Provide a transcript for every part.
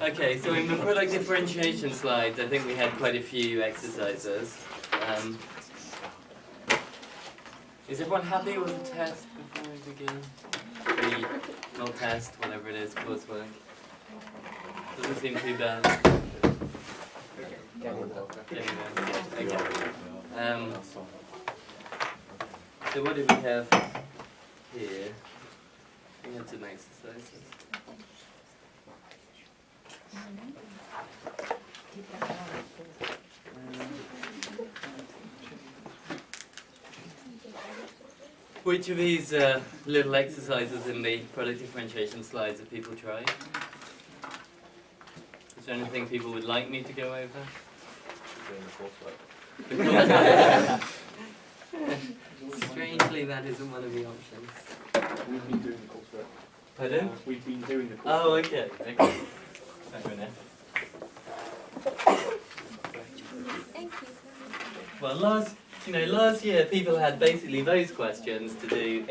Okay, so in the product differentiation slides, I think we had quite a few exercises. Is everyone happy with the test before we begin? Not test, whatever it is, coursework. Doesn't seem too bad. Okay. So what do we have here? We had some exercises. Which of these little exercises in the product differentiation slides have people tried? Is there anything people would like me to go over? Doing the coursework. Strangely, that isn't one of the options. We've been doing the coursework. Pardon? We've been doing the coursework. Oh, okay. Okay. Fair enough. Thank you. Well, last year people had basically those questions to do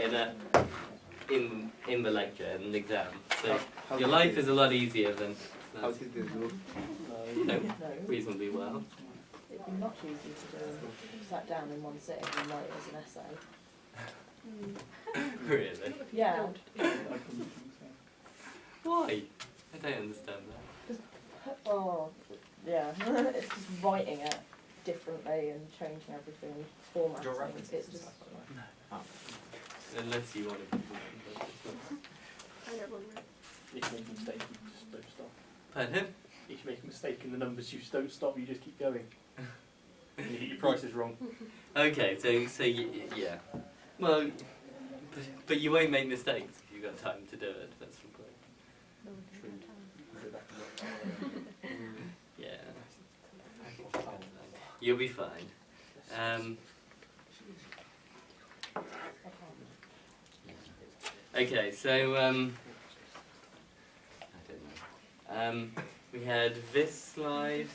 in the lecture and the exam. So your life is a lot easier than. How did this go? Reasonably well. It'd be much easier to do sat down in one sitting and write it as an essay. Really? Yeah. Why? I don't understand that. Oh, yeah. It's just writing it differently and changing everything, formatting. Your references It's and just. stuff like that. Unless you want to. I don't remember. If you make a mistake, you just don't stop. Pardon? If you make a mistake in the numbers, you just don't stop, you just keep going. And you get your prices wrong. Okay, so yeah. Well, but you won't make mistakes if you've got time to do it. That's the point. Yeah. You'll be fine. Okay, so I don't know. We had this slide,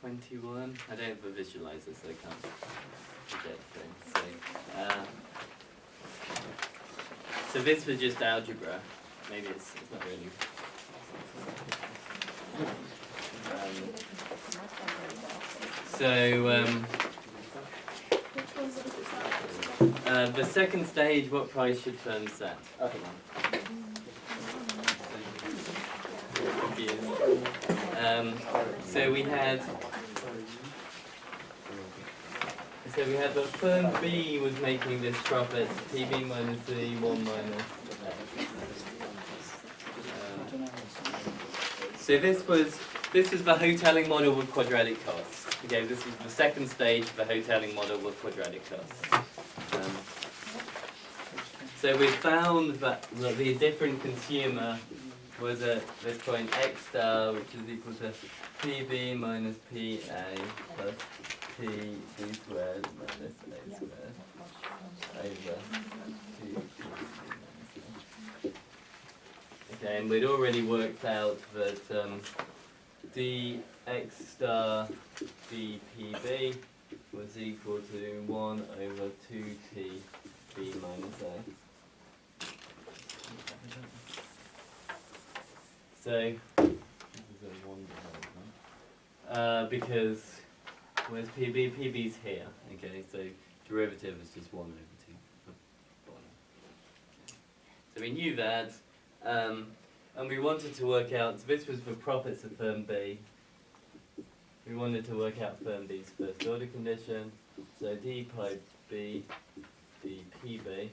21. I don't have a visualizer, so I can't project things. So this was just algebra. Maybe it's not really. The second stage, what price should firms set? So we had that firm B was making this profit, PB minus C, 1 minus so this was the hoteling model with quadratic costs. Okay, this was the second stage of the hoteling model with quadratic costs. So we found that the different consumer was at this point x star, which is equal to PB minus PA plus PB squared minus A squared over 2PB. Okay, and we'd already worked out that dx star dPB was equal to 1 over 2TB minus A. So, because where's PB? PB's here. Okay, so derivative is just 1 over 2. So we knew that, and we wanted to work out. So this was the profits of firm B. We wanted to work out firm B's first order condition. So d pi b d PB.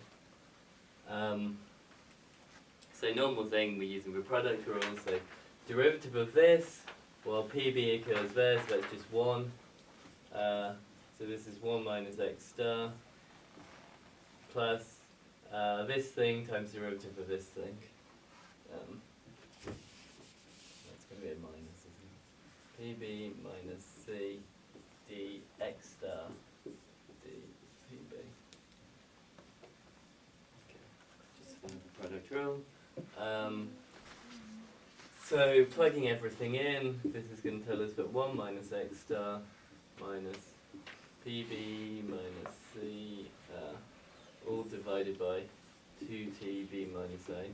So normal thing, we're using the product rule, so derivative of this, well PB occurs there, so that's just 1. So this is 1 minus x star, plus this thing times derivative of this thing. That's going to be a minus, isn't it? PB minus C dx star dPB. Okay, just the product rule. So plugging everything in, this is going to tell us that 1 minus x star minus PB minus C all divided by 2TB minus A.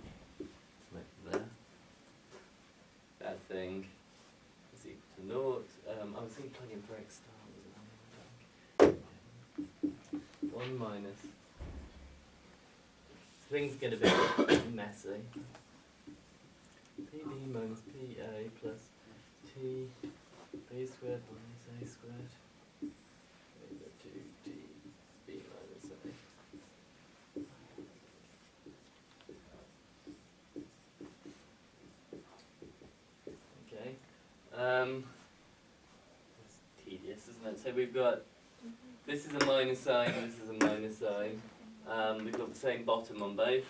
There. That thing me plug in for x star. 1 minus. Things get a bit messy. PB minus PA plus T B squared minus A squared over 2 DB minus A. Okay. It's tedious, isn't it? So we've got, this is a minus sign, this is a minus sign. We've got the same bottom on both.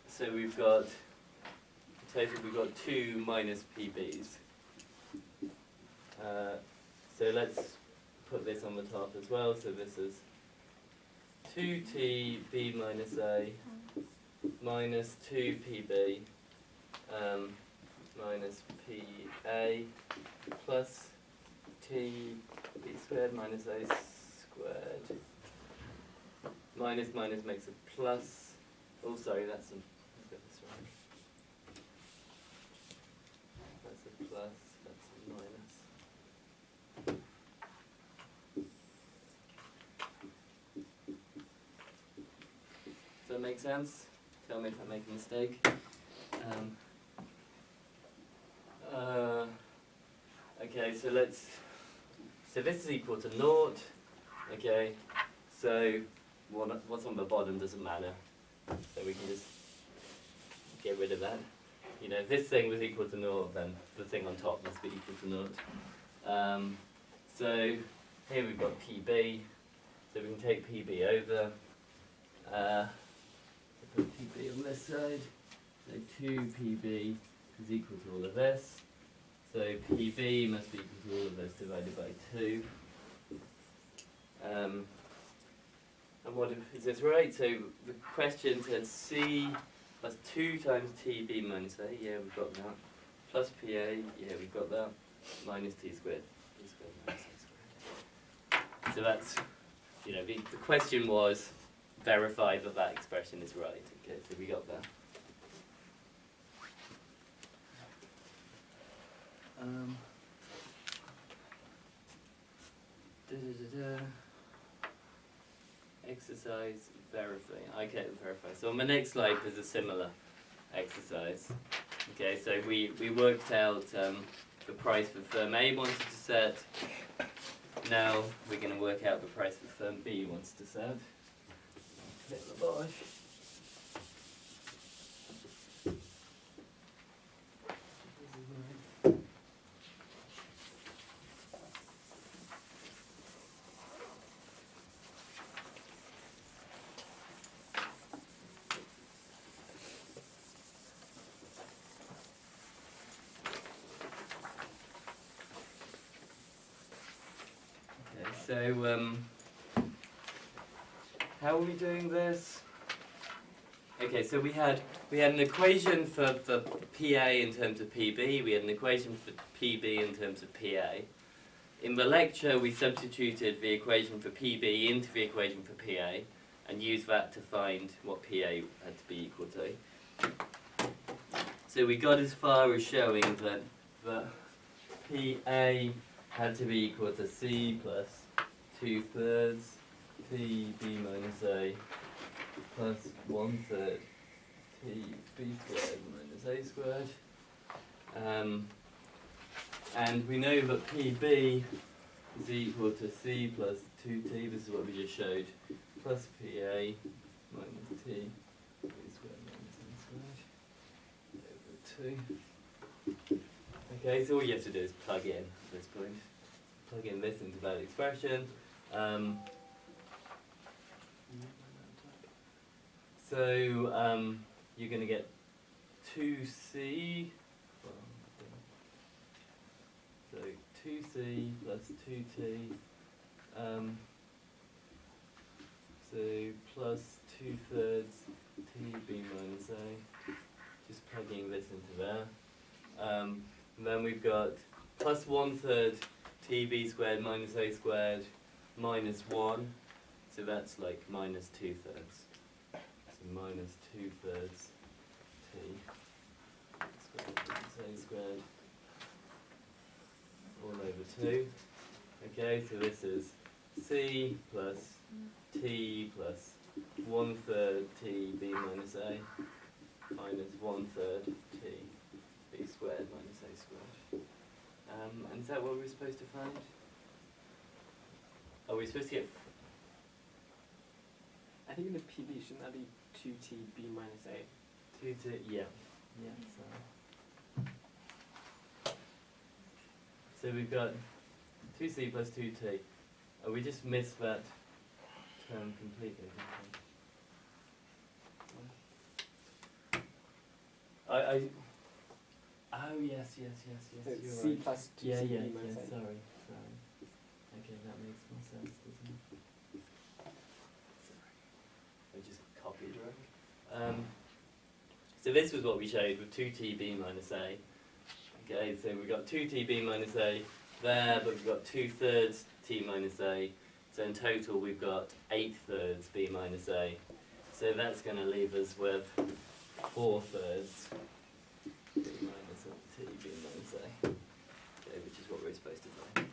So we've got, in total we've got 2 minus PBs. So let's put this on the top as well. So this is 2TB minus A minus 2PB minus PA plus TB squared minus A squared. Minus minus makes a plus. Oh, sorry, let's get this right. That's a plus, that's a minus. Does that make sense? Tell me if I make a mistake. Okay, so this is equal to 0. Okay, so what's on the bottom doesn't matter. So we can just get rid of that. You know, if this thing was equal to 0, then the thing on top must be equal to 0. So here we've got PB, so we can take PB over. Put PB on this side, so 2PB is equal to all of this. So PB must be equal to all of this divided by 2. And what is this right? So the question said C plus 2 times TB minus A, yeah, we've got that. Plus PA, yeah, we've got that. Minus T squared, T squared minus A squared. So that's, you know, the question was verify that that expression is right. Okay, so we got that. Exercise verify. Okay, verify. So on the next slide there's a similar exercise. Okay, so we worked out the price for firm A wanted to set. Now we're going to work out the price that firm B wants to set. Hit the bosh. So, how are we doing this? Okay, so we had an equation for PA in terms of PB, we had an equation for PB in terms of PA. In the lecture, we substituted the equation for PB into the equation for PA and used that to find what PA had to be equal to. So we got as far as showing that PA had to be equal to C plus 2/3 TB minus A plus 1/3 TB squared minus A squared. And we know that PB is equal to C plus 2T, this is what we just showed, plus PA minus T B squared minus A squared over 2. Okay, so all you have to do is plug in at this point. Plug in this into that expression. You're going to get 2C, so 2C plus 2T, so plus 2/3 TB minus A, just plugging this into there. And then we've got plus 1/3 TB squared minus A squared minus 1, so that's like minus 2/3. So minus 2/3 T squared minus A squared all over 2. Okay, so this is C plus T plus 1/3 T B minus A minus 1/3 T B squared minus A squared. And is that what we're supposed to find? Are we supposed to get... I think in the PB, shouldn't that be 2TB minus A? 2T, yeah. Yeah, so we've got 2C plus 2T. Oh, we just missed that term completely, didn't we? Oh, yes, So you're it's C right. plus 2CB Yeah, minus A. sorry. Okay, that makes more sense, doesn't it? I just copied right. So this was what we showed with 2TB minus A. Okay, so we've got 2TB minus A there, but we've got 2/3 T minus A. So in total we've got 8/3 B minus A. So that's going to leave us with 4/3 B minus T B minus A. Okay, which is what we're supposed to find.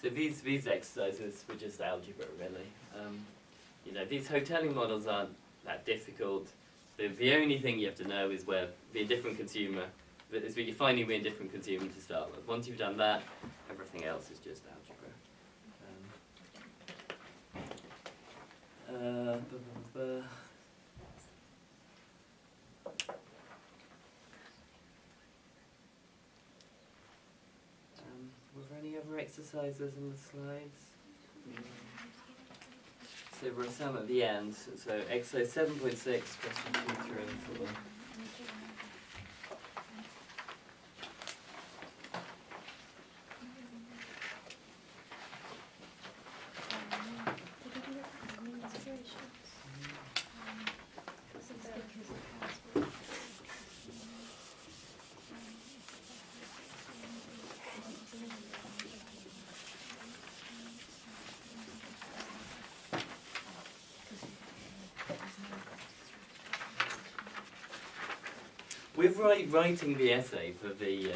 So these exercises were just algebra, really. You know, these Hotelling models aren't that difficult. The only thing you have to know is where the indifferent consumer, is that you're finding the indifferent consumer to start with. Once you've done that, everything else is just algebra. Were there any other exercises in the slides? So there were some at the end. So exercise 7.6, question 2, 3, and 4. With writing the essay for the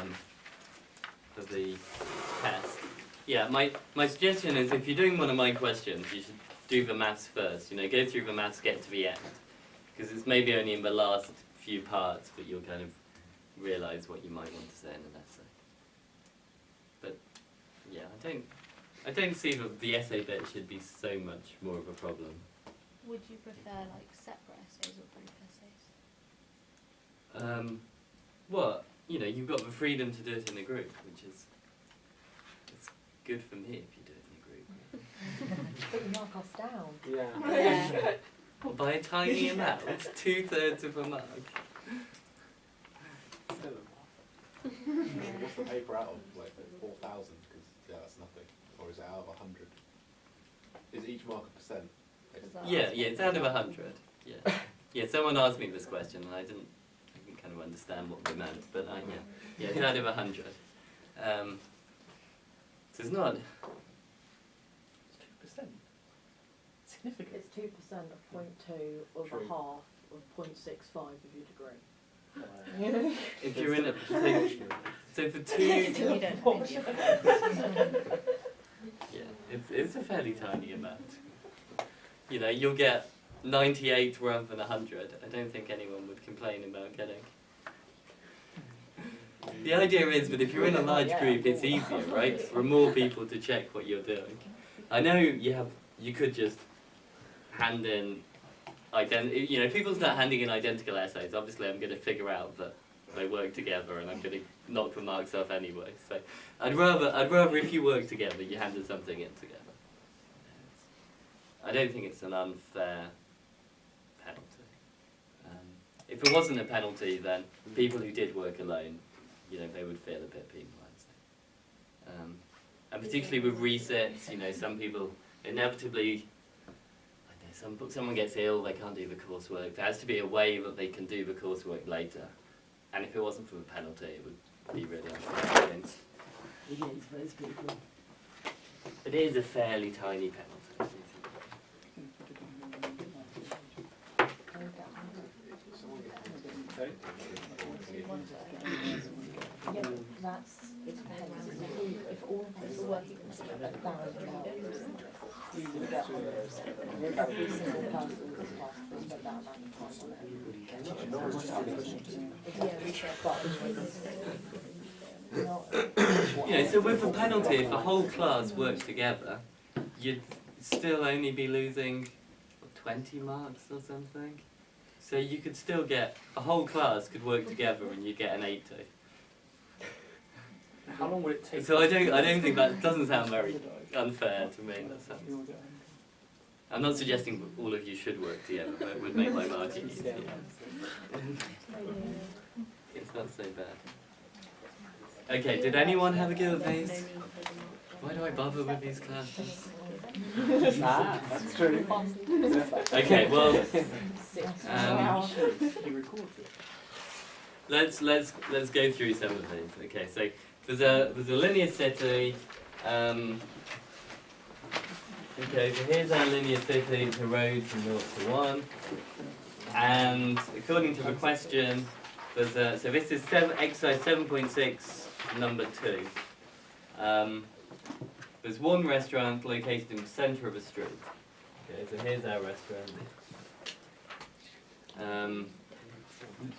test, yeah, my suggestion is if you're doing one of my questions, you should do the maths first. You know, go through the maths, get to the end, because it's maybe only in the last few parts that you'll kind of realise what you might want to say in an essay. But yeah, I don't see that the essay bit should be so much more of a problem. Would you prefer like separate essays or group essays? Well, you know, you've got the freedom to do it in a group, which is it's good for me if you do it in a group. But you mark us down. Yeah. Well, by a tiny amount, 2/3 of a mark. What's the paper out of? Like 4,000? Because that's nothing. Or is it out of 100? Is each mark a percent? Yeah, it's out of 100. Yeah. Someone asked me this question and I didn't kind of understand what they meant, but yeah, it's out of 100. So it's not. It's 2%. Significant. It's 2% of 0.2 of True. a half of 0.65 if you degree. If you're in a so for 2, You don't yeah, it's a fairly tiny amount. You know, you'll get 98 rather than 100. I don't think anyone would complain about getting. The idea is that if you're in a large group, it's easier, right? For more people to check what you're doing. I know you could just hand in, you know, if people start handing in identical essays, obviously I'm going to figure out that they work together and I'm going to knock the marks off anyway. So I'd rather if you work together, you handed something in together. I don't think it's an unfair penalty. If it wasn't a penalty, then people who did work alone, you know, they would feel a bit penalised. And particularly with resets, you know, some people inevitably, I don't know, someone gets ill, they can't do the coursework. There has to be a way that they can do the coursework later. And if it wasn't for the penalty, it would be really unfair against those people. It is a fairly tiny penalty. Yeah, that's, it depends. If all of us are working $1,000, you would get every single person that's passed through spent that amount of time on it. You know, so with a penalty, if the whole class worked together, you'd still only be losing 20 marks or something. So you could still get, a whole class could work together and you'd get an 80. How long would it take? So I don't think that doesn't sound very unfair to me in that sense. I'm not suggesting all of you should work together, but it would make my marking easier. It's not so bad. Okay, did anyone have a go at these? Why do I bother with these classes? That's true. Okay, well, You record it. let's go through some of these. Okay, so there's a linear city. Okay, so here's our linear city. It's a road from 0 to 1, and according to the question, there's so this is exercise 7.6, number 2. There's one restaurant located in the centre of a street. Okay, so here's our restaurant.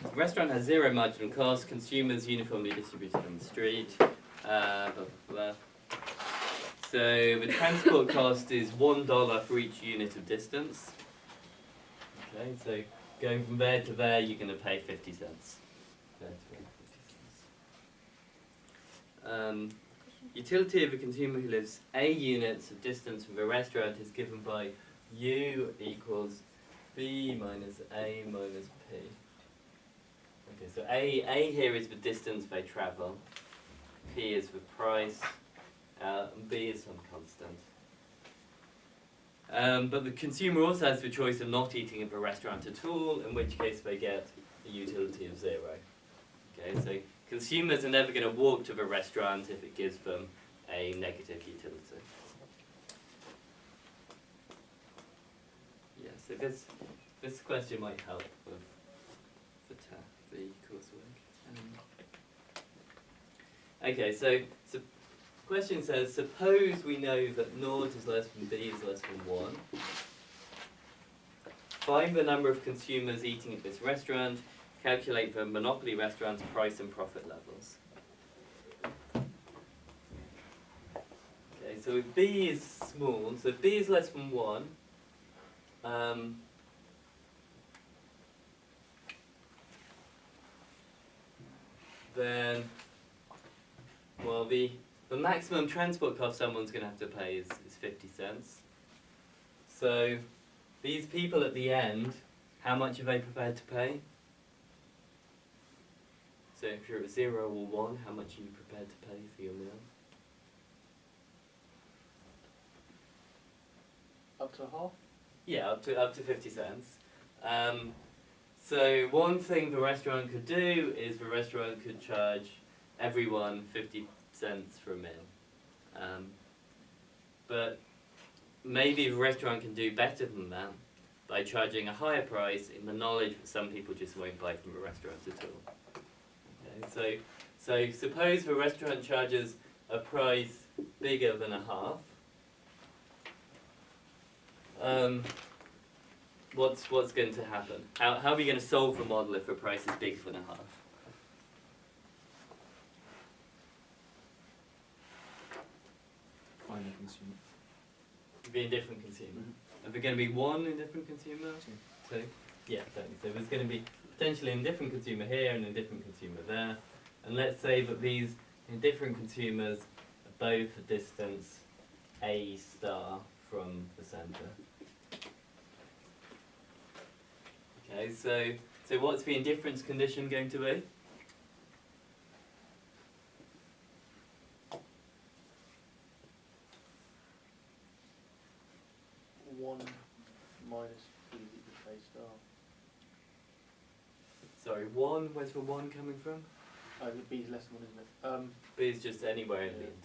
The restaurant has 0 marginal cost, consumers uniformly distributed on the street, blah, blah, blah. So the transport cost is $1 for each unit of distance. Okay, so going from there to there, you're going to pay 50 cents. There to there, 50 cents. Utility of a consumer who lives A units of distance from the restaurant is given by U equals B minus A minus P. Okay, so A here is the distance they travel, P is the price, and B is some constant. But the consumer also has the choice of not eating at the restaurant at all, in which case they get a utility of 0. Okay, so consumers are never going to walk to the restaurant if it gives them a negative utility. Yeah, so this question might help with the coursework. Okay, so the question says, suppose we know that 0 is less than B is less than 1. Find the number of consumers eating at this restaurant. Calculate the monopoly restaurant's price and profit levels. Okay, so if B is small, so if B is less than 1, then, well, the maximum transport cost someone's going to have to pay is 50 cents. So these people at the end, how much are they prepared to pay? So if you're at 0 or 1, how much are you prepared to pay for your meal? Up to half? Yeah, up to 50 cents. So one thing the restaurant could do is the restaurant could charge everyone 50 cents for a meal. But maybe the restaurant can do better than that by charging a higher price in the knowledge that some people just won't buy from the restaurant at all. Okay, so suppose the restaurant charges a price bigger than a half. What's going to happen? How are we going to solve the model if the price is bigger than a half? Find a consumer. Be a different consumer. Are there going to be one indifferent consumer? Two? Yeah, certainly. So there's going to be potentially an indifferent consumer here and an indifferent consumer there. And let's say that these indifferent consumers are both a distance A star from the centre. Okay, so what's the indifference condition going to be? One minus B equals A star. Sorry, 1, where's the 1 coming from? The B is less than 1, isn't it? B is just anywhere in the end.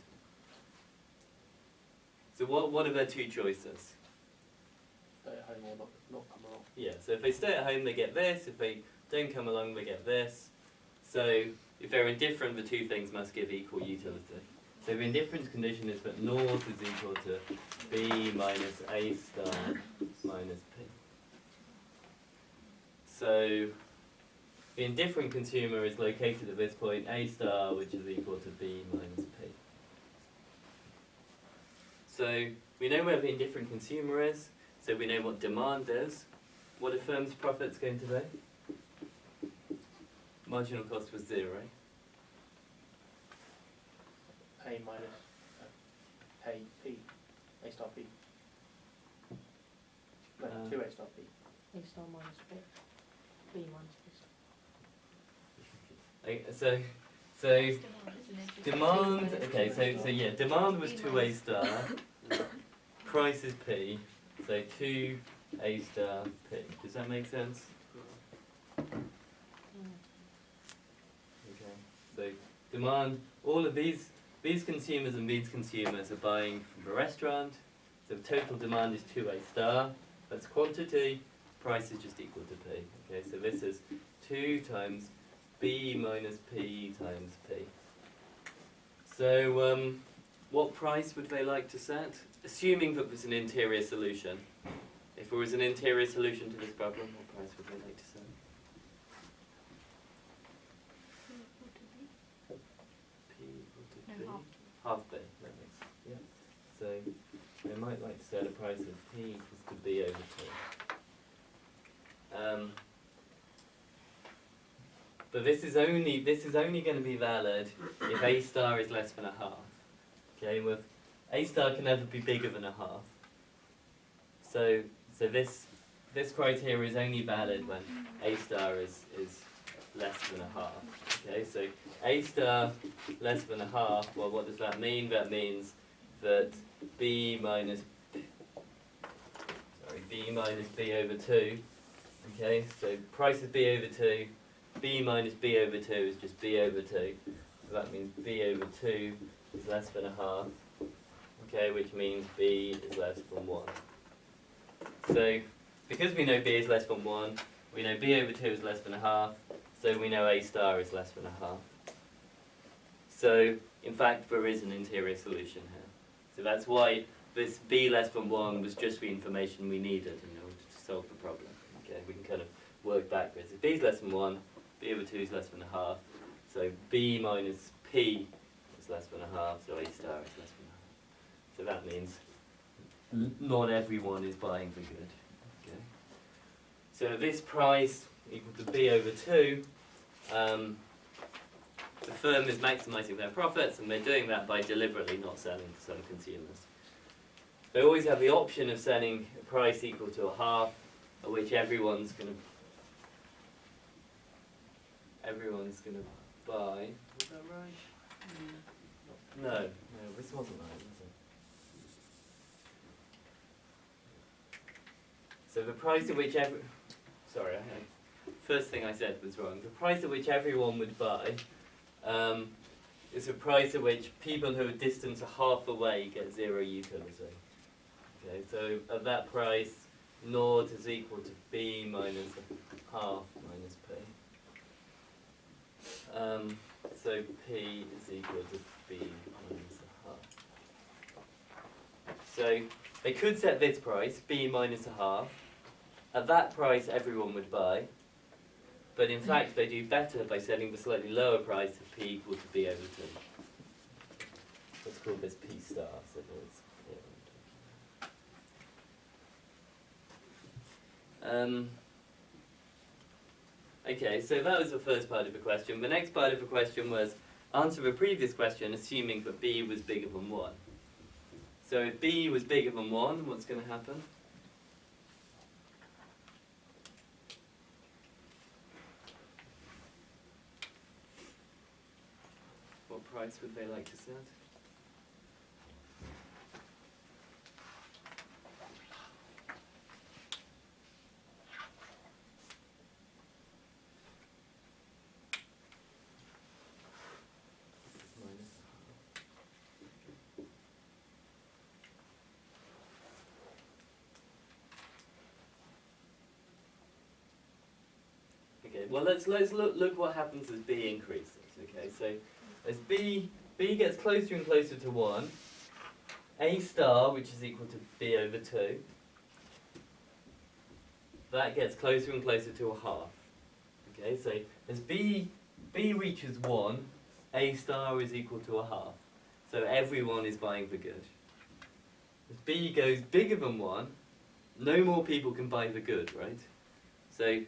So what are their two choices? stay at home or not come along. Yeah, so if they stay at home, they get this. If they don't come along, they get this. So if they're indifferent, the two things must give equal utility. So the indifference condition is that naught is equal to B minus A star minus P. So the indifferent consumer is located at this point, A star, which is equal to B minus P. So we know where the indifferent consumer is, so we know what demand is. What are firm's profits going to be? Marginal cost was 0. A minus A P, A star P. No, 2A star P. A star minus B. B minus B star. So demand, okay, so yeah, demand was 2A star, price is P, so 2A star P. Does that make sense? Okay, so demand, all of these consumers and these consumers are buying from the restaurant, so the total demand is 2A star, that's quantity, price is just equal to P. Okay, so this is 2 times B minus P times P. So what price would they like to set? Assuming that there's an interior solution. If there was an interior solution to this problem, what price would they like to set? P equal to No, B? half. Half B, that makes, yeah. So they might like to set a price of P equals to B over 2. But this is only going to be valid if A star is less than a half. Okay, with A star can never be bigger than a half. So this criteria is only valid when A star is less than a half. Okay, so A star less than a half. Well, what does that mean? That means that B minus B over 2. Okay, so price is B over 2. B minus B over 2 is just B over 2. So that means B over 2 is less than a half. Okay, which means B is less than 1. So, because we know B is less than 1, we know B over 2 is less than a half, so we know A star is less than a half. So, in fact, there is an interior solution here. So that's why this B less than 1 was just the information we needed in order to solve the problem. Okay, we can kind of work backwards. If B is less than 1, B over 2 is less than a half, so B minus P is less than a half, so A star is less than a half. So that means not everyone is buying the good. Okay. So this price equal to B over 2, the firm is maximising their profits, and they're doing that by deliberately not selling to some consumers. They always have the option of selling a price equal to a half, at which everyone's going to buy. Was that right? No, this wasn't right, was it? So the price at which first thing I said was wrong. The price at which everyone would buy is the price at which people who are distance a half away get 0 utility. Okay, so at that price, naught is equal to B minus a half minus P. So P is equal to B minus a half. So they could set this price, B minus a half. At that price, everyone would buy. But in fact, they do better by setting the slightly lower price of P equal to B over 2. Let's call this P star, so that it's clear. Okay, so that was the first part of the question. The next part of the question was answer the previous question, assuming that B was bigger than 1. So if B was bigger than 1, what's going to happen? What price would they like to set? Okay, well let's look what happens as b increases. Okay, so as b gets closer and closer to 1, a star, which is equal to b over 2, that gets closer and closer to a half. Okay, so as b reaches 1, a star is equal to a half. So everyone is buying the good. As b goes bigger than 1, no more people can buy the good, right? So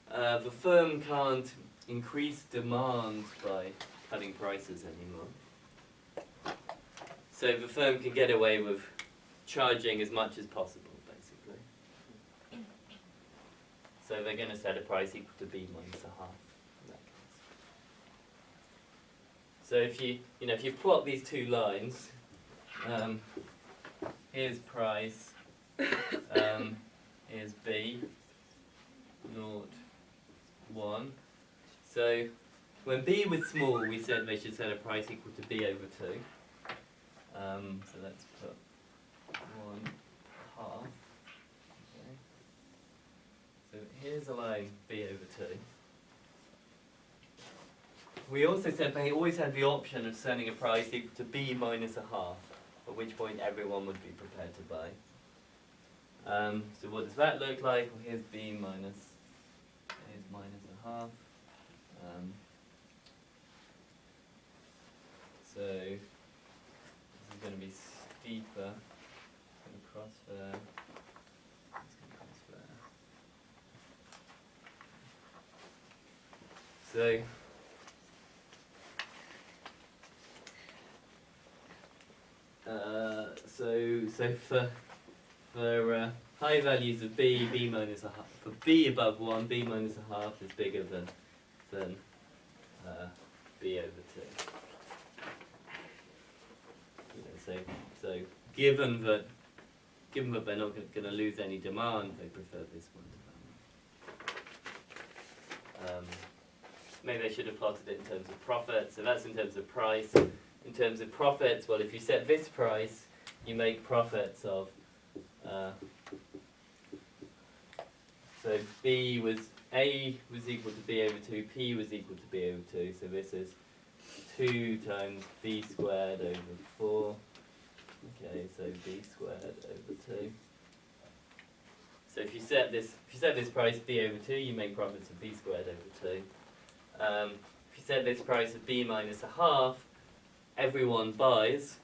the firm can't increase demand by cutting prices anymore. So the firm can get away with charging as much as possible, basically. So they're going to set a price equal to b minus a half in that case. So if you plot these two lines, here's price, here's b, 0, 1. So when b was small, we said they should set a price equal to b over 2. So let's put 1 half. Okay. So here's a line b over 2. We also said they always had the option of setting a price equal to b minus a half, at which point everyone would be prepared to buy. So what does that look like? Well, here's b minus, here's minus a half. So this is going to be steeper. It's going to cross there. It's going to cross there. So for high values of b minus a half. For b above 1, b minus a half is bigger than b over 2. So given that they're not going to lose any demand, they prefer this one. Maybe I should have plotted it in terms of profit. So that's in terms of price. In terms of profits, well, if you set this price, you make profits of. So A was equal to b over 2, p was equal to b over 2. So this is 2 times b squared over 4. Okay, so b squared over 2. So if you set this price b over 2, you make profits of b squared over 2. If you set this price of b minus a half, everyone buys.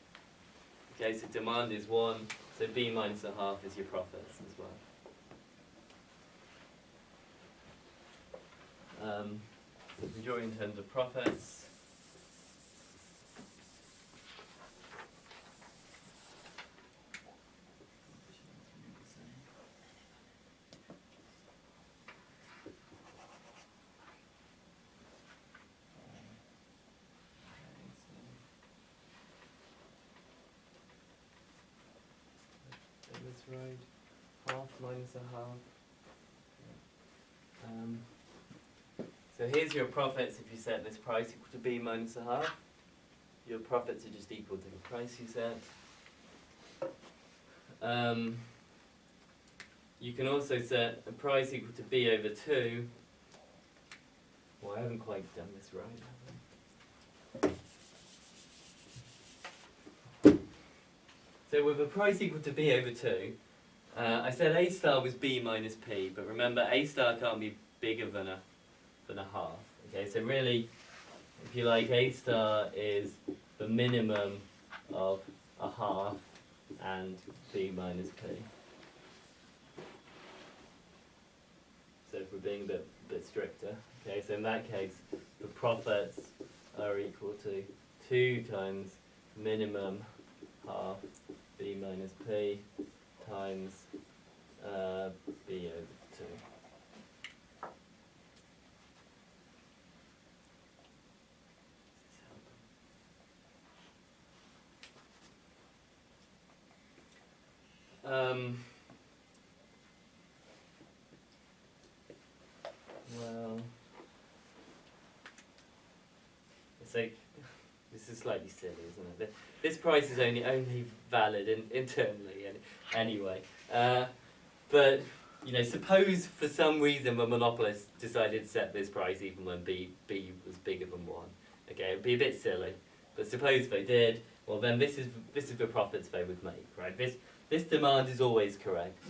Okay, so demand is 1, so b minus a half is your profits as well. So if we draw in terms of profits, that's right, half minus a half. So here's your profits if you set this price equal to b minus a half. Your profits are just equal to the price you set. You can also set a price equal to b over 2. Well, I haven't quite done this right, have I? So with a price equal to b over 2, I said a star was b minus p, but remember a star can't be bigger than a half. Okay, so really, if you like, a star is the minimum of a half and b minus p. So if we're being a bit stricter, okay, so in that case, the profits are equal to 2 times minimum half b minus p times b over 2. Well, it's like, this is slightly silly, isn't it? This price is only valid internally anyway. But you know, suppose for some reason the monopolist decided to set this price even when B was bigger than 1. Okay, it would be a bit silly, but suppose they did. Well, then this is the profits they would make, right? This demand is always correct.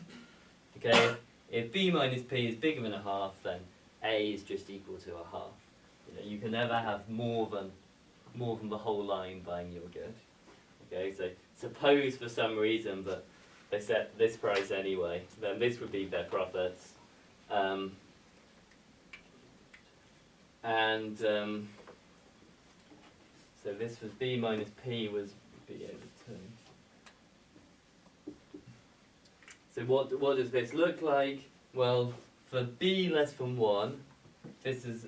Okay, if B minus P is bigger than a half, then A is just equal to a half. You know, you can never have more than the whole line buying your good. Okay, so suppose for some reason that they set this price anyway, then this would be their profits. So this was B minus P was B over 2. So what does this look like? Well, for B less than 1, this is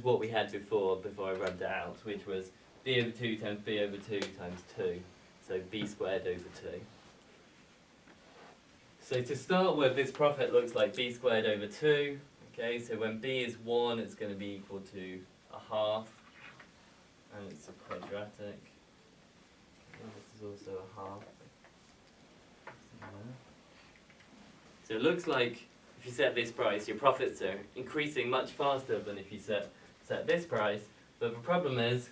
what we had before I rubbed it out, which was B over 2 times B over 2 times 2. So B squared over 2. So to start with, this profit looks like B squared over 2. Okay, so when B is 1, it's going to be equal to a half. And it's a quadratic. And this is also a half. So it looks like if you set this price, your profits are increasing much faster than if you set this price. But the problem is,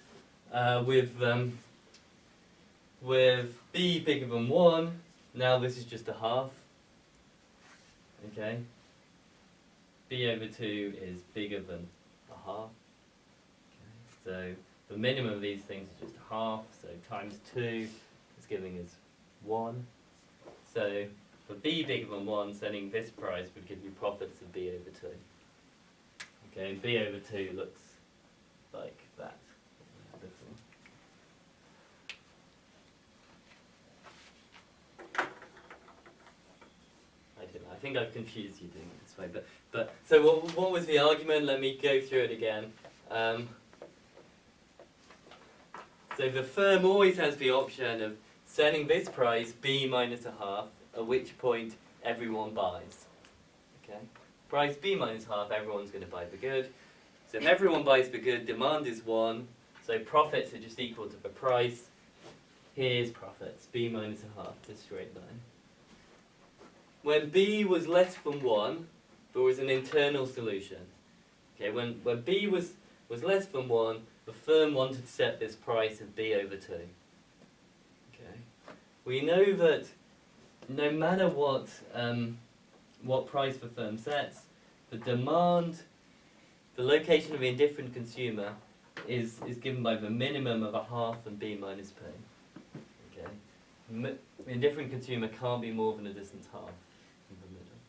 with B bigger than 1, now this is just a half. Okay? B over 2 is bigger than a half. Okay. So the minimum of these things is just a half, so times 2 is giving us 1. So for B bigger than 1, setting this price would give you profits of B over 2. Okay, and B over 2 looks like that. I don't know, I think I've confused you doing it this way, but so what was the argument? Let me go through it again. So the firm always has the option of setting this price, B minus a half, at which point everyone buys. Okay? Price B minus half, everyone's going to buy the good. So if everyone buys the good, demand is 1, so profits are just equal to the price. Here's profits, B minus a half, this straight line. When B was less than 1, there was an internal solution. Okay, when B was less than 1, the firm wanted to set this price of B over 2. Okay. We know that no matter what price the firm sets, the demand, the location of the indifferent consumer is given by the minimum of a half and B minus P. Okay. The indifferent consumer can't be more than a distance half in the middle.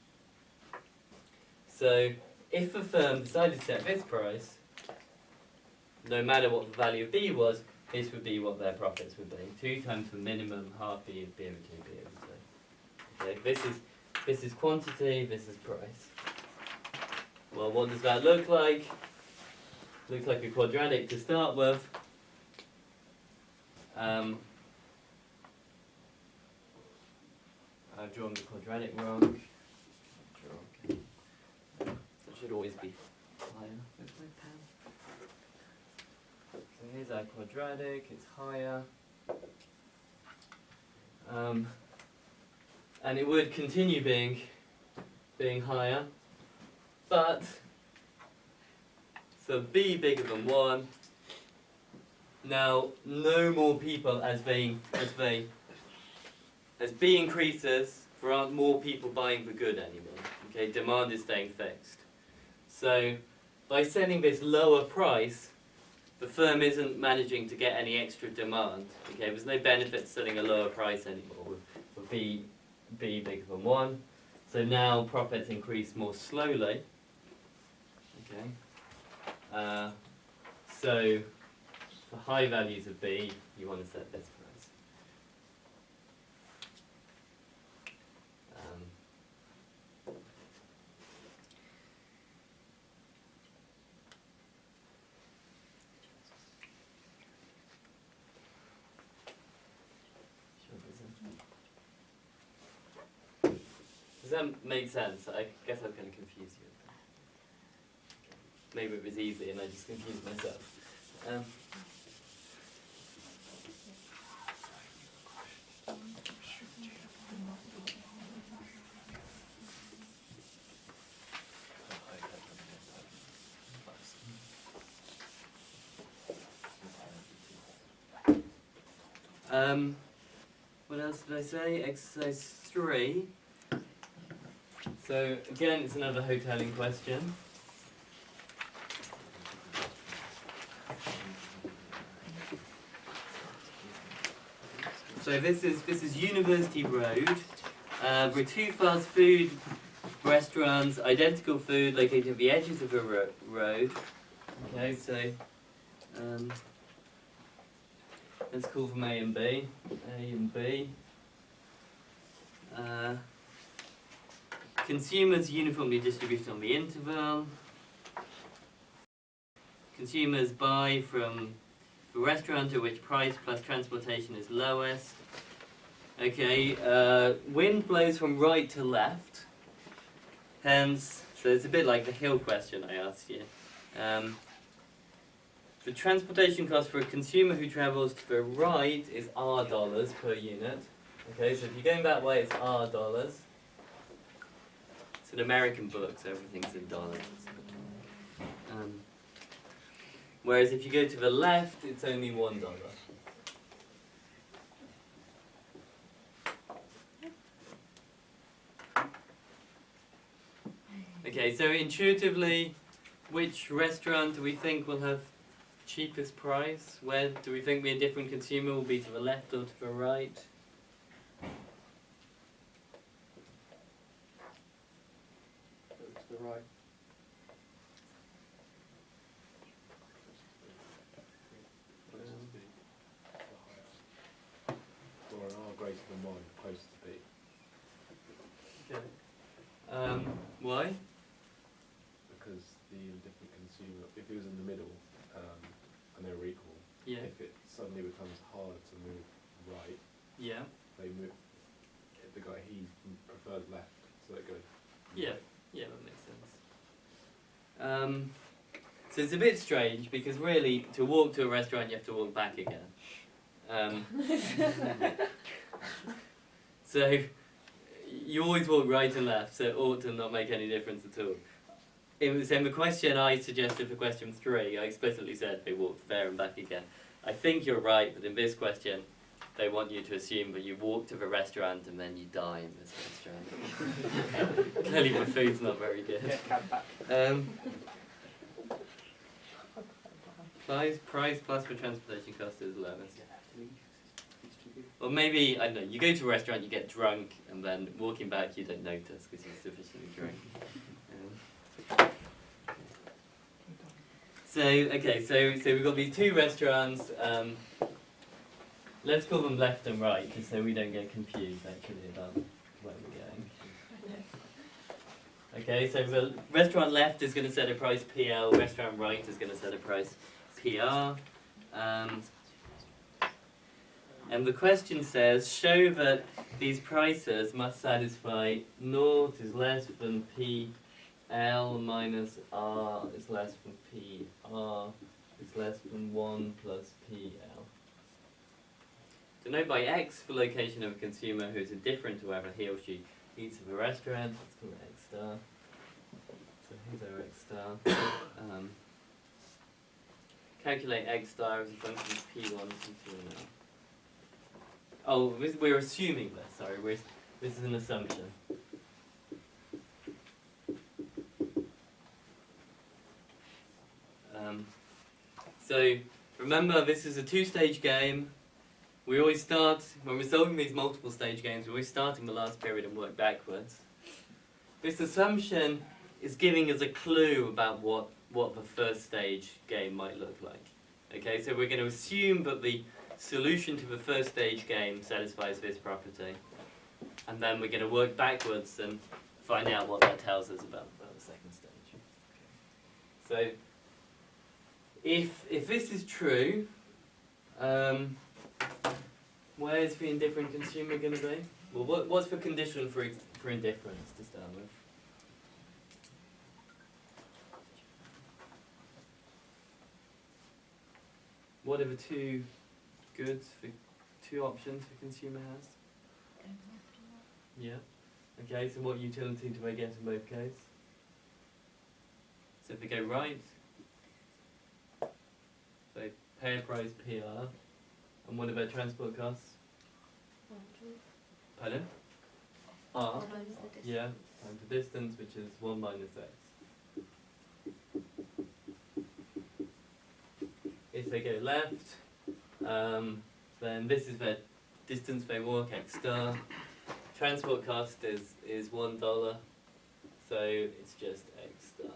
So if the firm decided to set this price, no matter what the value of B was, this would be what their profits would be. 2 times the minimum, half B over 2, B over 2. Okay, this is quantity, this is price. Well, what does that look like? Looks like a quadratic to start with. I've drawn the quadratic wrong. It should always be higher. Where's my pen? So here's our quadratic, it's higher. And it would continue being higher, but for B bigger than 1, now no more people as B increases, there aren't more people buying the good anymore. Okay, demand is staying fixed. So by setting this lower price, the firm isn't managing to get any extra demand. Okay, there's no benefit to setting a lower price anymore with B bigger than 1. So now profits increase more slowly. Okay. So for high values of B, you want to set this price. Does that make sense? I guess I'm going to confuse you. Maybe it was easy and I just confused myself. What else did I say? Exercise 3. So again, it's another hoteling question. So this is University Road. With 2 fast food restaurants, identical food located at the edges of a road. Okay, so let's call them A and B. A and B. Consumers uniformly distributed on the interval. Consumers buy from the restaurant at which price plus transportation is lowest. Okay, wind blows from right to left. Hence, so it's a bit like the hill question I asked you. The transportation cost for a consumer who travels to the right is R dollars per unit. Okay, so if you're going that way, it's R dollars. It's an American book, so everything's in dollars. Whereas if you go to the left, it's only $1. Okay, so intuitively, which restaurant do we think will have cheapest price? Where do we think the indifferent consumer will be, to the left or to the right? To the right. Or an R greater than 1, close to B. Okay. Why? Because the indifferent consumer, if he was in the middle and they were equal, Yeah. if it suddenly becomes harder to move right, Yeah. they move. If the guy he prefers left, so they go. Yeah. Yeah, that makes sense. So it's a bit strange because really, to walk to a restaurant, you have to walk back again. So you always walk right and left, so it ought to not make any difference at all. In the question I suggested for question 3, I explicitly said they walked there and back again. I think you're right, but in this question, they want you to assume that you walk to the restaurant and then you die in this restaurant. Clearly the food's not very good. Get cab back. Price plus for transportation cost is lowest. Or maybe, I don't know, you go to a restaurant, you get drunk, and then walking back you don't notice because you're sufficiently drunk. So, okay, so we've got these 2 restaurants. Let's call them left and right, just so we don't get confused actually about where we're going. Okay, so the restaurant left is going to set a price PL, restaurant right is going to set a price PR. And the question says, show that these prices must satisfy naught is less than PL minus R is less than PR is less than 1 plus PL. Denote by X the location of a consumer who is indifferent to whether he or she eats at a restaurant. Let's call it X star. So here's our X star. Calculate X star as a function of P1, P2, and L. Oh, we're assuming this, sorry, this is an assumption. So, remember this is a 2-stage game. We always start, when we're solving these multiple stage games, we always start in the last period and work backwards. This assumption is giving us a clue about what the first stage game might look like. Okay, so we're going to assume that the solution to the first stage game satisfies this property. And then we're going to work backwards and find out what that tells us about the second stage. So, if this is true, where is the indifferent consumer going to be? Well, what's the condition for indifference to start with? What are the 2 goods, for 2 options the consumer has? Yeah. Okay, so what utility do they get in both cases? So if they go right, they pay a price PR, And what about transport costs? Pardon? R. Times the distance. Yeah, times the distance, which is 1 minus x. If they go left, then this is their distance they walk, x star. Transport cost is $1, so it's just x star.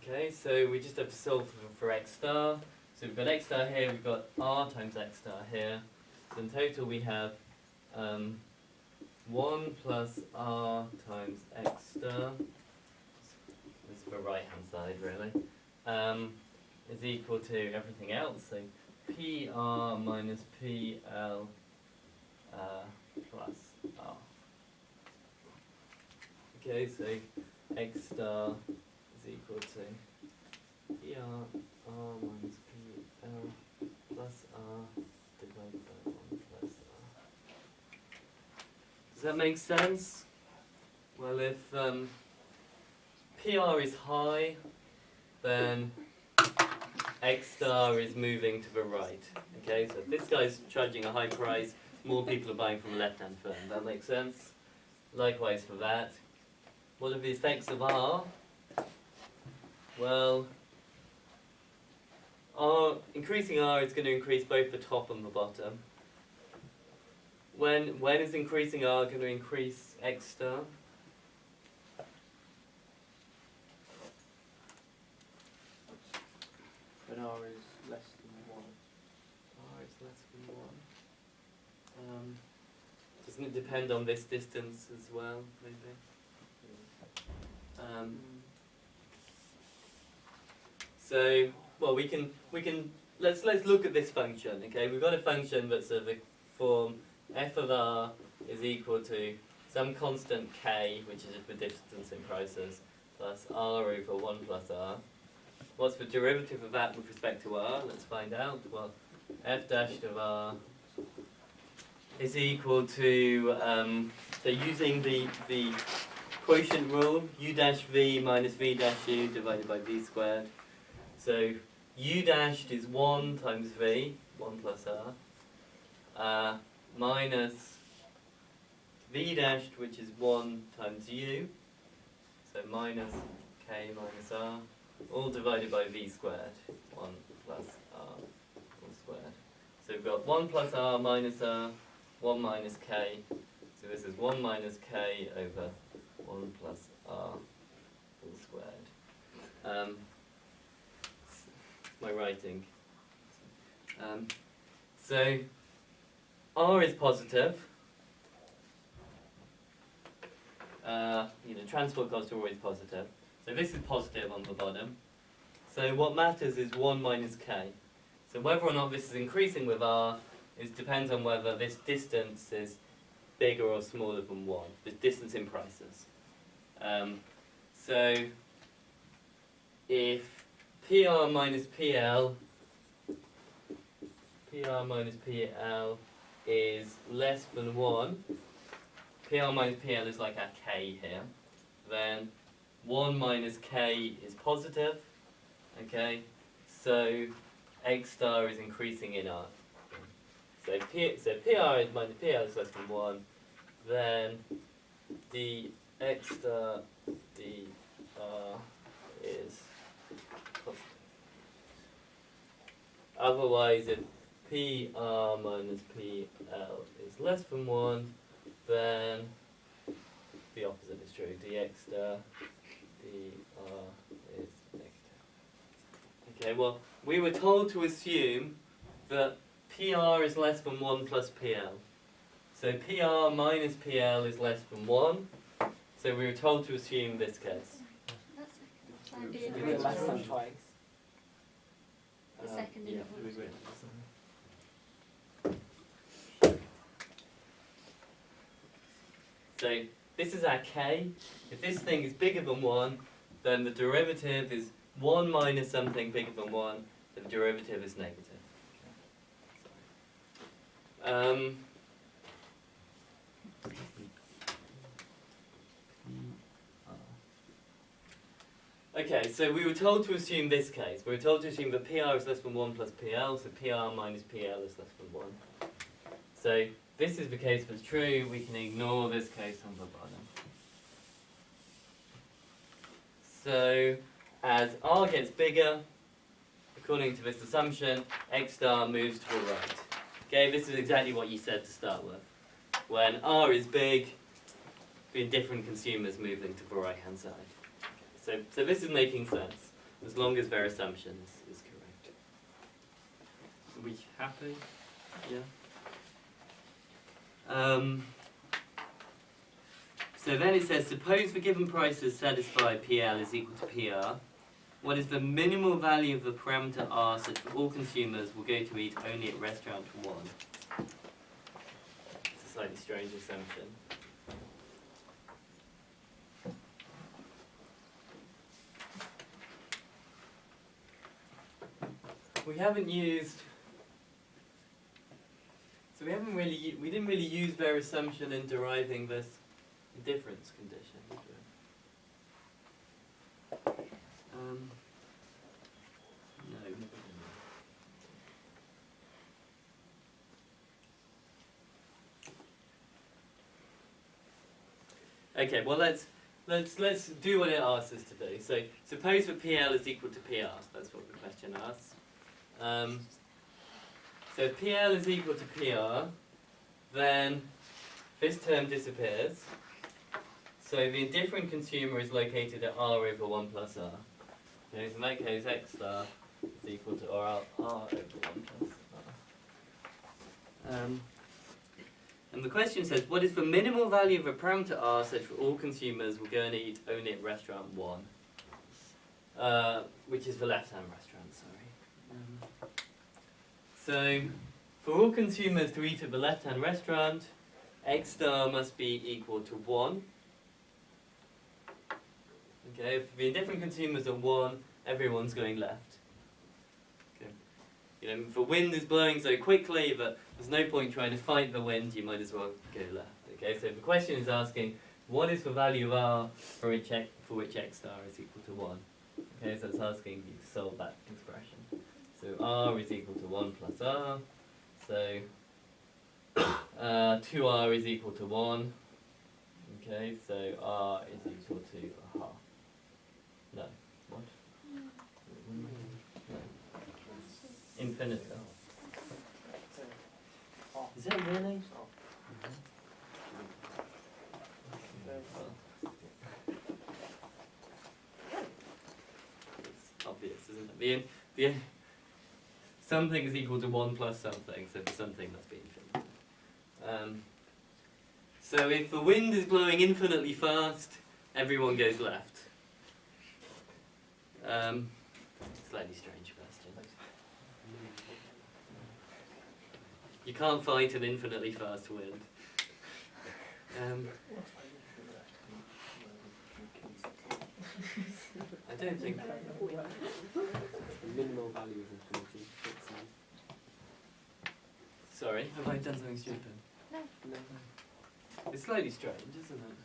Okay, so we just have to solve for x star. So we've got x star here, we've got r times x star here. So in total we have 1 plus r times x star, this is the right hand side really, is equal to everything else. So PR minus PL plus R. Okay, so x star is equal to PR R minus PL plus R divided by 1 plus R. Does that make sense? Well, if PR is high, then x star is moving to the right. Okay, so if this guy's charging a high price, more people are buying from a left-hand firm. That makes sense? Likewise for that. What are the effects of R? Well, increasing R is going to increase both the top and the bottom. When is increasing R going to increase x star? When R is less than 1. R is less than 1. Doesn't it depend on this distance as well, maybe? So, well, we can let's look at this function. Okay, we've got a function that's of the form f of r is equal to some constant k, which is just the distance in prices, plus r over 1 plus r. What's the derivative of that with respect to r? Let's find out. Well, f dashed of r is equal to, so using the quotient rule, u dash v minus v dash u divided by v squared. So u dashed is 1 times v, 1 plus r, minus v dashed, which is 1 times u, so minus k minus r, all divided by v squared, 1 plus r all squared. So we've got 1 plus r minus r, 1 minus k, so this is 1 minus k over 1 plus r all squared. My writing. So r is positive. Transport costs are always positive. So this is positive on the bottom. So what matters is 1 minus k. So whether or not this is increasing with r depends on whether this distance is bigger or smaller than 1, the distance in prices. So if PR minus PL is less than 1, PR minus PL is like our K here, then 1 minus K is positive, okay, so X star is increasing in R. So PR is minus PL is less than 1, then the X star dr is positive. Otherwise, if PR minus PL is less than 1, then the opposite is true. dx star dr is negative. Okay, well, we were told to assume that PR is less than 1 plus PL. So PR minus PL is less than 1. So we were told to assume this case. It's less than twice. The second yeah. interval. So this is our k. If this thing is bigger than 1, then the derivative is 1 minus something bigger than 1, the derivative is negative. Okay, so we were told to assume this case. We were told to assume that PR is less than 1 plus PL, so PR minus PL is less than 1. So this is the case that's true. We can ignore this case on the bottom. So as R gets bigger, according to this assumption, X star moves to the right. Okay, this is exactly what you said to start with. When R is big, the indifferent consumers moving to the right hand side. So this is making sense, as long as their assumption is correct. Are we happy? Yeah. So then it says, suppose the given prices satisfy PL is equal to PR. What is the minimal value of the parameter R such that all consumers will go to eat only at restaurant 1? It's a slightly strange assumption. We haven't used, so we didn't really use their assumption in deriving this difference condition. Did we? No. Okay, well let's do what it asks us to do. So suppose that PL is equal to PR. That's what the question asks. So if PL is equal to PR, then this term disappears. So the indifferent consumer is located at R over 1 plus R. Okay, so in that case, X star is equal to R over 1 plus R. And the question says, what is the minimal value of a parameter R such that all consumers will go and eat only at restaurant 1? Which is the left-hand restaurant, sorry. So, for all consumers to eat at the left-hand restaurant, X star must be equal to 1. Okay, if the indifferent consumers are 1, everyone's going left. Okay. You know, if the wind is blowing so quickly that there's no point trying to fight the wind, you might as well go left. Okay, so the question is asking, what is the value of R for which X star is equal to 1? Okay, so it's asking you to solve that expression. So R is equal to 1 plus R. So 2R is equal to 1. Okay, so R is equal to a half. No. What? No. Infinity. Is that really? It's obvious, isn't it? The something is equal to 1 plus something, so the something must be infinity. So if the wind is blowing infinitely fast, everyone goes left. Slightly strange question. You can't fight an infinitely fast wind. I don't think. The minimal value of infinity. Sorry, have I done something stupid? No. No. It's slightly strange, isn't it?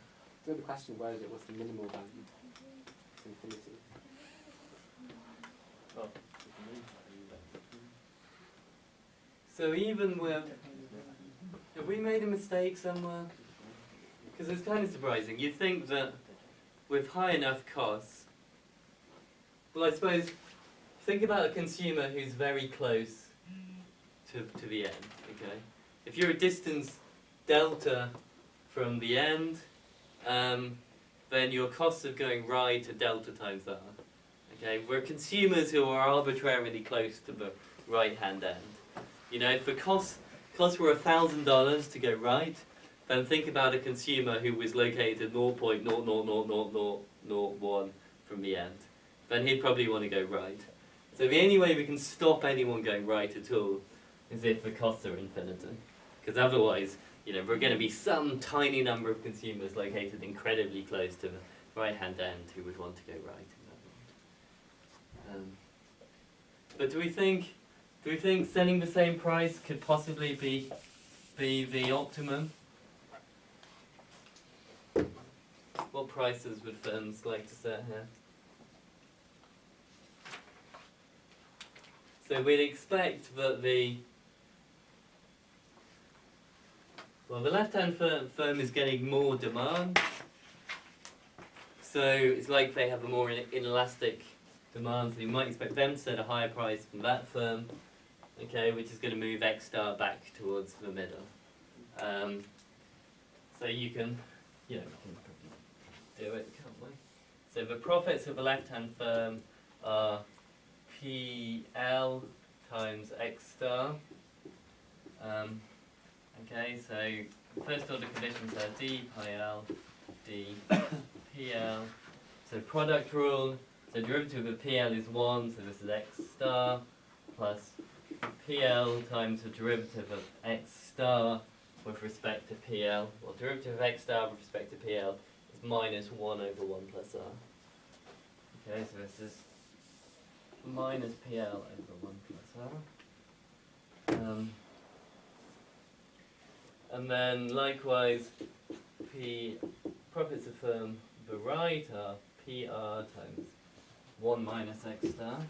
So the question, where is it? What's the minimal value? It's infinity. Oh. So even with, have we made a mistake somewhere? Because it's kind of surprising. You'd think that with high enough costs, well, I suppose, think about a consumer who's very close to the end, okay? If you're a distance delta from the end, then your costs of going right are delta times R. Okay, we're consumers who are arbitrarily close to the right-hand end. You know, if the costs were $1,000 to go right, then think about a consumer who was located 0.0000001 from the end. Then he'd probably want to go right. So the only way we can stop anyone going right at all is if the costs are infinite. Because otherwise, you know, we're going to be some tiny number of consumers located incredibly close to the right-hand end who would want to go right. But do we think selling the same price could possibly be the optimum? What prices would firms like to set here? So we'd expect that the left-hand firm is getting more demand. So it's like they have a more inelastic demand, so you might expect them to set a higher price from that firm, okay, which is going to move X star back towards the middle. So you can, we can probably do it, can't we? So the profits of the left-hand firm are PL times X star. Okay, so first order conditions are D pi L, D PL. So product rule, so derivative of PL is 1, so this is X star, plus PL times the derivative of X star with respect to PL. Well, derivative of X star with respect to PL is minus 1 over 1 plus R. Okay, so this is minus PL over 1 plus R. And then likewise, profits of firm the right are PR times 1 minus X star.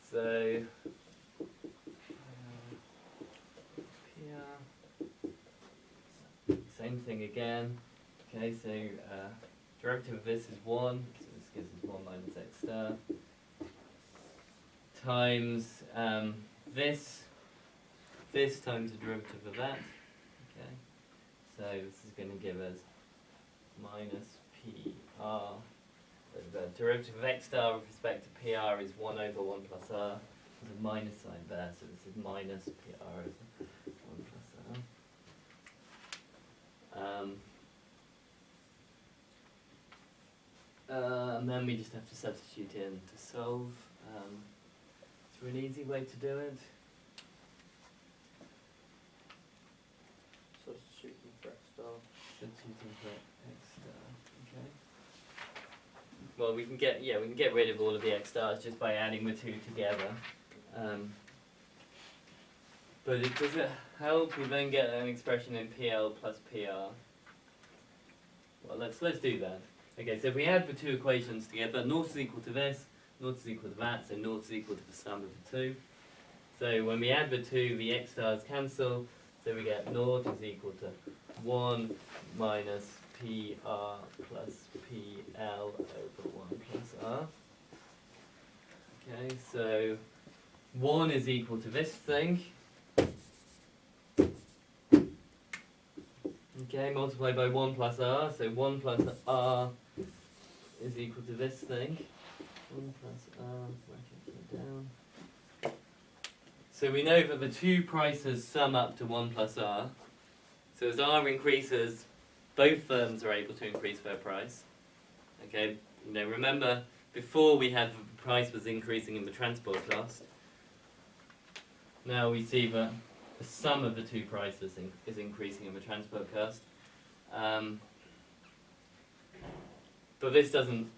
So PR, same thing again. Okay, so derivative of this is 1, so this gives us 1 minus X star. Times this times the derivative of that. Okay, so this is going to give us minus PR. So the derivative of X star with respect to PR is 1 over 1 plus R. There's a minus sign there, so this is minus PR over 1 plus R. And then we just have to substitute in to solve. It's an easy way to do it. Substituting for X star. Substituting for X star. Okay. Well, we can get rid of all of the X stars just by adding the two together. But does it help? We then get an expression in PL plus PR. Well, let's do that. Okay, so if we add the two equations together, naught is equal to this, naught is equal to that, so naught is equal to the sum of the two. So when we add the two, the X stars cancel, so we get naught is equal to 1 minus PR plus PL over 1 plus R. Okay, so 1 is equal to this thing. Okay, multiplied by 1 plus R, so 1 plus R is equal to this thing. 1 plus R, bracket it down. So we know that the two prices sum up to 1 plus R. So as R increases, both firms are able to increase their price. Okay, remember before we had the price was increasing in the transport cost. Now we see that the sum of the two prices is increasing in the transport cost. But this doesn't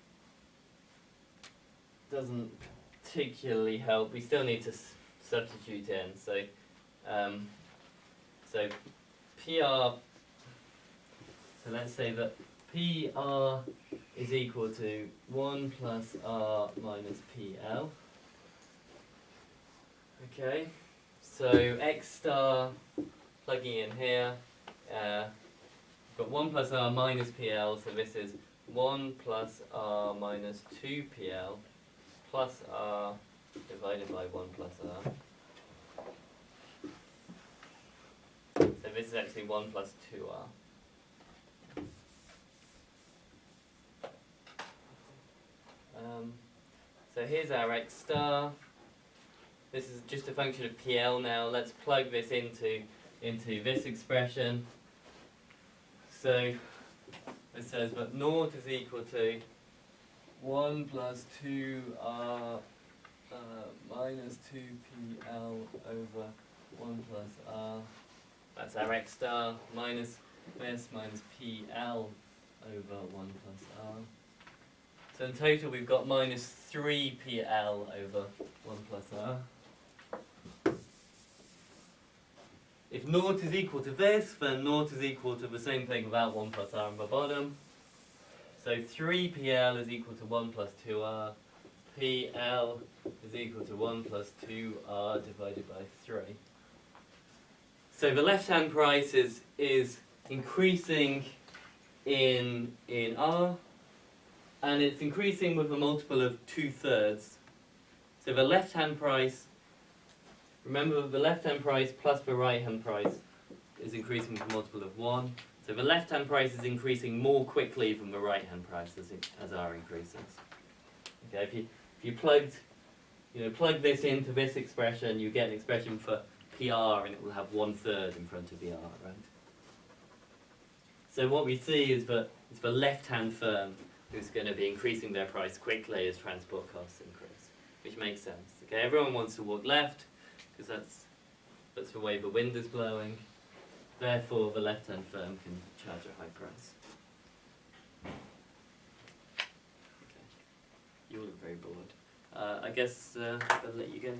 particularly help. We still need to substitute in. So PR. So let's say that PR is equal to 1 plus R minus PL. Okay. So X star, plugging in here, got 1 plus R minus PL, so this is 1 plus R minus 2PL plus R divided by 1 plus R. So this is actually 1 plus 2R. So here's our X star. This is just a function of PL now. Let's plug this into this expression. So it says that naught is equal to 1 plus 2R minus 2PL over 1 plus R. That's our X star minus this minus PL over 1 plus R. So in total we've got minus 3PL over 1 plus R. If naught is equal to this, then naught is equal to the same thing without 1 plus R on the bottom. So 3PL is equal to 1 plus 2R. PL is equal to 1 plus 2R divided by 3. So the left-hand price is increasing in R, and it's increasing with a multiple of 2/3. So the left-hand price, remember the left-hand price plus the right-hand price is increasing with a multiple of 1. So the left-hand price is increasing more quickly than the right-hand price as R increases. Okay, if you plug this into this expression, you get an expression for PR, and it will have 1/3 in front of the R, right? So what we see is that it's the left-hand firm who's going to be increasing their price quickly as transport costs increase, which makes sense. Okay, everyone wants to walk left because that's the way the wind is blowing. Therefore, the left-hand firm can charge a high price. Okay. You all look very bored. I guess I'll let you go.